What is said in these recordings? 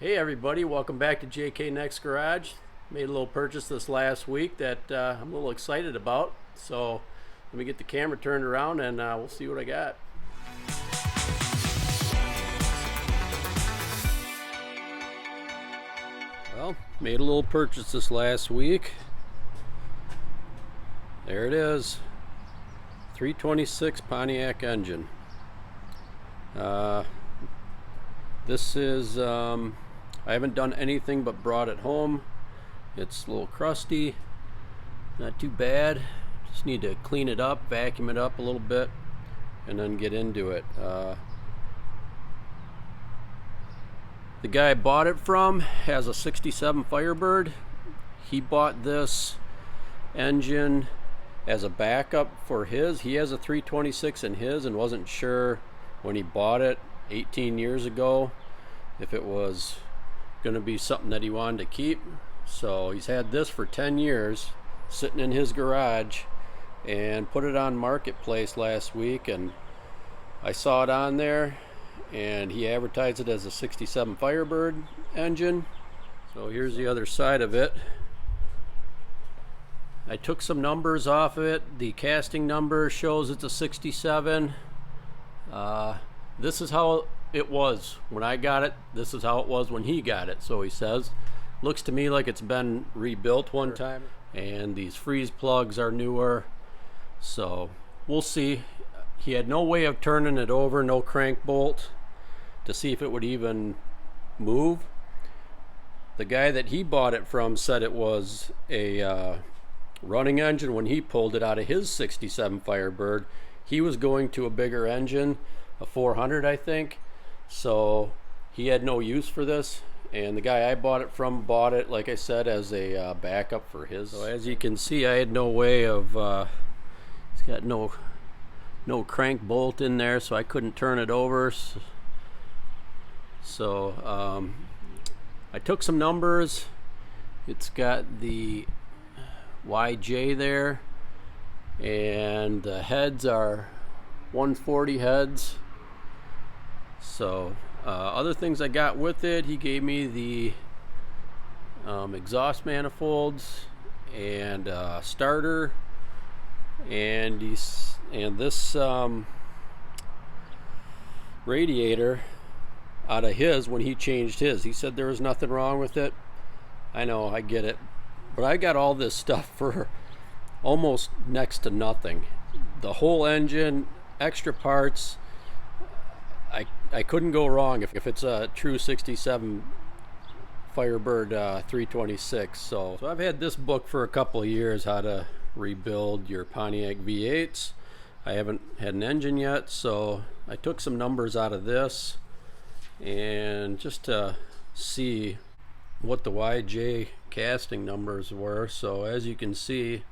Hey everybody, welcome back to JK Next Garage. Made a little purchase this last week that I'm a little excited about. So let me get the camera turned around and we'll see what I got. Well, made a little purchase this last week. There it is. 326 Pontiac engine. This is I haven't done anything but brought it home. It's a little crusty, not too bad. Just need to clean it up, vacuum it up a little bit, and then get into it. The guy I bought it from has a 67 Firebird. He bought this engine as a backup for his. He has a 326 in his and wasn't sure when he bought it 18 years ago if it was going to be something that he wanted to keep. So he's had this for 10 years sitting in his garage and put it on Marketplace last week, and I saw it on there and he advertised it as a 67 Firebird engine. So here's the other side of it. I took some numbers off of it. The casting number shows it's a 67. This is how it was when I got it. This is how it was when he got it, so he says. Looks to me like it's been rebuilt one time, and these freeze plugs are newer, so we'll see. He had no way of turning it over, no crank bolt to see if it would even move. The guy that he bought it from said it was a running engine when he pulled it out of his 67 Firebird. He was going to a bigger engine, a 400 I think, so he had no use for this, and the guy I bought it from bought it, like I said, as a backup for his. So as you can see, I had no way of it's got no crank bolt in there, so I couldn't turn it over. So I took some numbers. It's got the YJ there, and the heads are 140 heads. So other things I got with it, he gave me the exhaust manifolds and starter, and this radiator out of his when he changed his. He said there was nothing wrong with it. I know, I get it, but I got all this stuff for almost next to nothing. The whole engine, extra parts. I couldn't go wrong if it's a true 67 Firebird 326. So I've had this book for a couple of years, how to rebuild your Pontiac V8s. I haven't had an engine yet, so I took some numbers out of this and just to see what the YJ casting numbers were. So as you can see,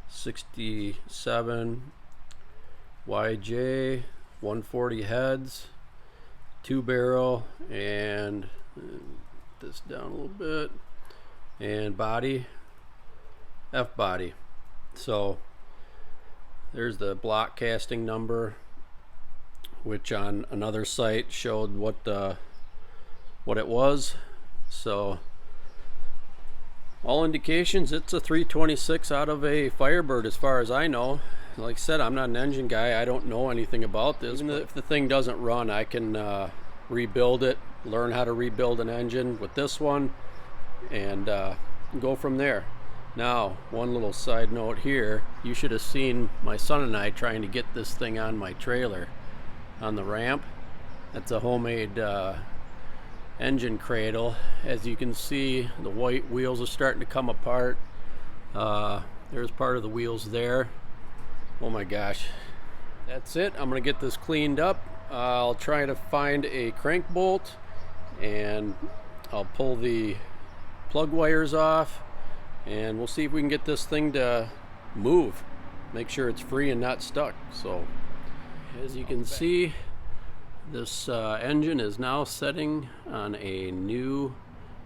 67 YJ, 140 heads, 2-barrel, and this down a little bit, and body, F body. So there's the block casting number, which on another site showed what it was. So all indications it's a 326 out of a Firebird as far as I know. Like I said, I'm not an engine guy. I don't know anything about this. Even if the thing doesn't run, I can rebuild it, learn how to rebuild an engine with this one, and go from there. Now, one little side note here. You should have seen my son and I trying to get this thing on my trailer on the ramp. That's a homemade engine cradle. As you can see, the white wheels are starting to come apart. There's part of the wheels there. Oh my gosh. That's it. I'm gonna get this cleaned up. I'll try to find a crank bolt, and I'll pull the plug wires off, and we'll see if we can get this thing to move, make sure it's free and not stuck. So as you can see, this engine is now setting on a new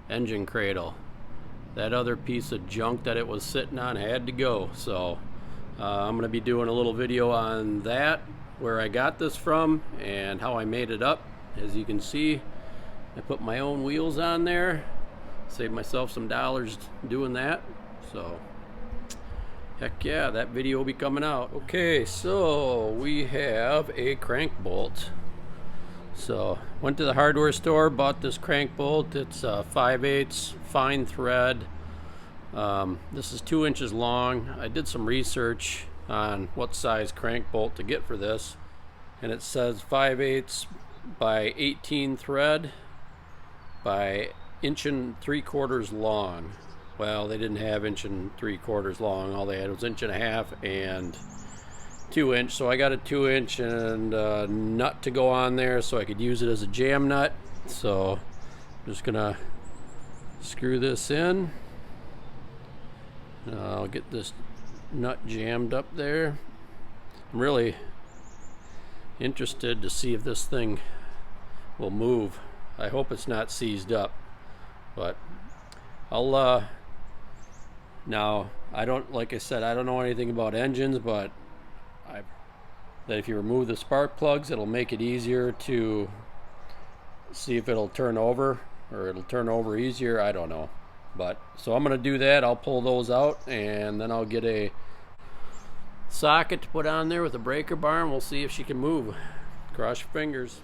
engine cradle. That other piece of junk that it was sitting on had to go. So I'm going to be doing a little video on that, where I got this from and how I made it up. As you can see, I put my own wheels on there, saved myself some dollars doing that. So heck yeah, that video will be coming out. Okay, so we have a crank bolt. So went to the hardware store, bought this crank bolt. It's 5/8 fine thread. This is 2 inches long. I did some research on what size crank bolt to get for this, and it says 5/8 by 18 thread by 1 3/4 long. Well, they didn't have 1 3/4 long. All they had was 1.5 inches and 2 inch. So I got a 2 inch and a nut to go on there so I could use it as a jam nut. So I'm just gonna screw this in. I'll get this nut jammed up there. I'm really interested to see if this thing will move. I hope it's not seized up, but I'll now I don't, like I said, I don't know anything about engines, but that if you remove the spark plugs, it'll make it easier to see if it'll turn over, or it'll turn over easier. I don't know, but so I'm gonna do that. I'll pull those out and then I'll get a socket to put on there with a breaker bar, and we'll see if she can move. Cross your fingers.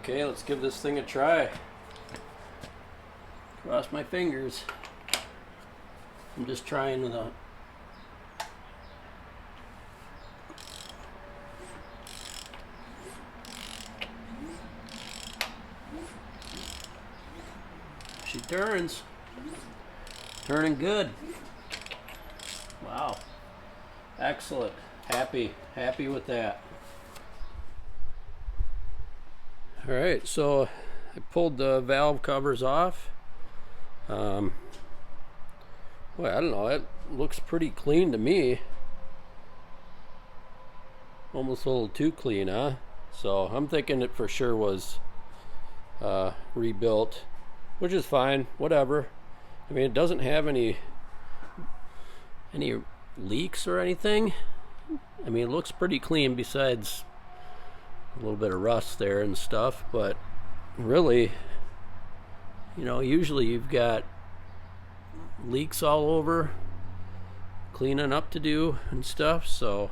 Okay, let's give this thing a try. Cross my fingers. I'm just trying the she turns. Turning good. Wow. Excellent. Happy with that. Alright, so I pulled the valve covers off. Boy, I don't know, it looks pretty clean to me. Almost a little too clean, huh? So I'm thinking it for sure was rebuilt, which is fine, whatever. I mean, it doesn't have any leaks or anything. I mean, it looks pretty clean besides a little bit of rust there and stuff, but really, you know, usually you've got leaks all over, cleaning up to do and stuff. So,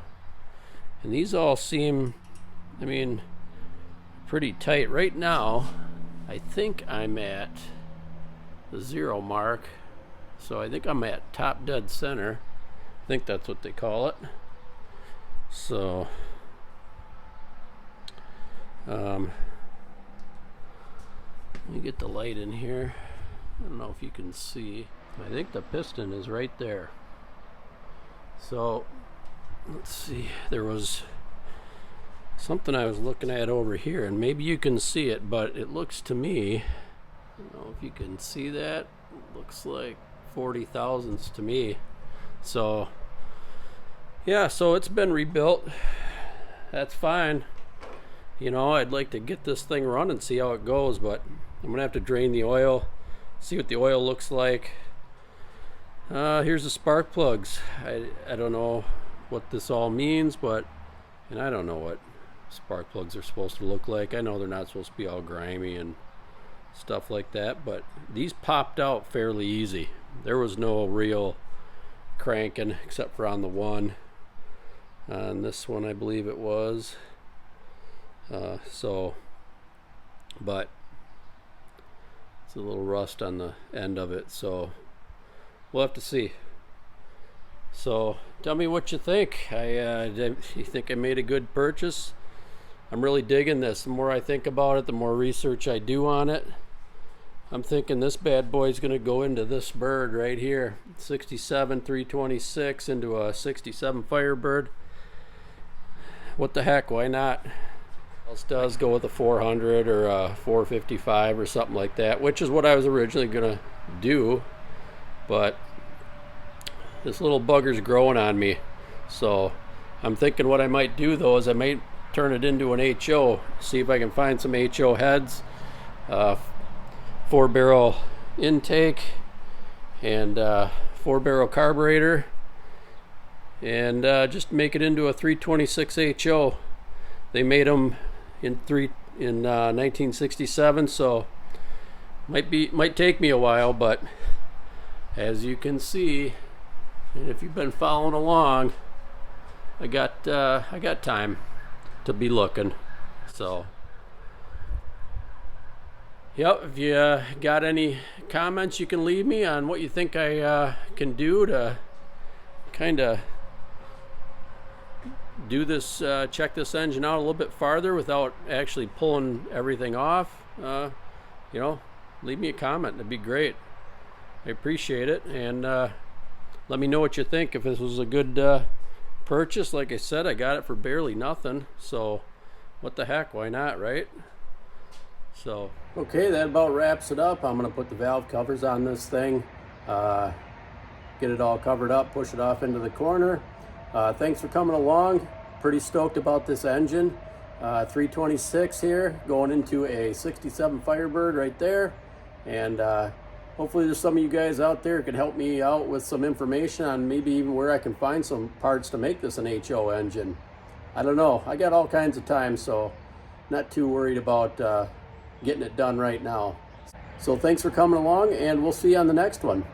and these all seem, I mean, pretty tight right now. I think I'm at the 0 mark, so I think I'm at top dead center. I think that's what they call it. So let me get the light in here. I don't know if you can see. I think the piston is right there. So let's see, there was something I was looking at over here, and maybe you can see it, but it looks to me, I don't know if you can see that, it looks like 40 thousandths to me. So yeah, so it's been rebuilt. That's fine. You know, I'd like to get this thing running and see how it goes, but I'm gonna have to drain the oil, see what the oil looks like. Here's the spark plugs. I don't know what this all means, but, and I don't know what spark plugs are supposed to look like. I know they're not supposed to be all grimy and stuff like that, but these popped out fairly easy. There was no real cranking except for on the one. On this one, I believe it was. But it's a little rust on the end of it, so we'll have to see. So tell me what you think. You think I made a good purchase? I'm really digging this. The more I think about it, the more research I do on it. I'm thinking this bad boy's going to go into this bird right here. 67 326 into a 67 Firebird. What the heck, why not? Else does go with a 400 or a 455 or something like that, which is what I was originally going to do. But this little bugger's growing on me. So I'm thinking what I might do though is I might turn it into an HO, see if I can find some HO heads, 4-barrel intake, and 4-barrel carburetor, and just make it into a 326 HO. They made them in 1967, so might take me a while, but as you can see, and if you've been following along, I got time to be looking. So yep, if you got any comments you can leave me on what you think I can do to kind of do this, check this engine out a little bit farther without actually pulling everything off, leave me a comment. That'd be great. I appreciate it, and let me know what you think. If this was a good purchase, like I said, I got it for barely nothing, so what the heck, why not, right? So okay, that about wraps it up. I'm gonna put the valve covers on this thing, get it all covered up, push it off into the corner. Thanks for coming along. Pretty stoked about this engine. 326 here going into a 67 Firebird right there, and hopefully there's some of you guys out there who can help me out with some information on maybe even where I can find some parts to make this an HO engine. I don't know. I got all kinds of time, so not too worried about getting it done right now. So thanks for coming along, and we'll see you on the next one.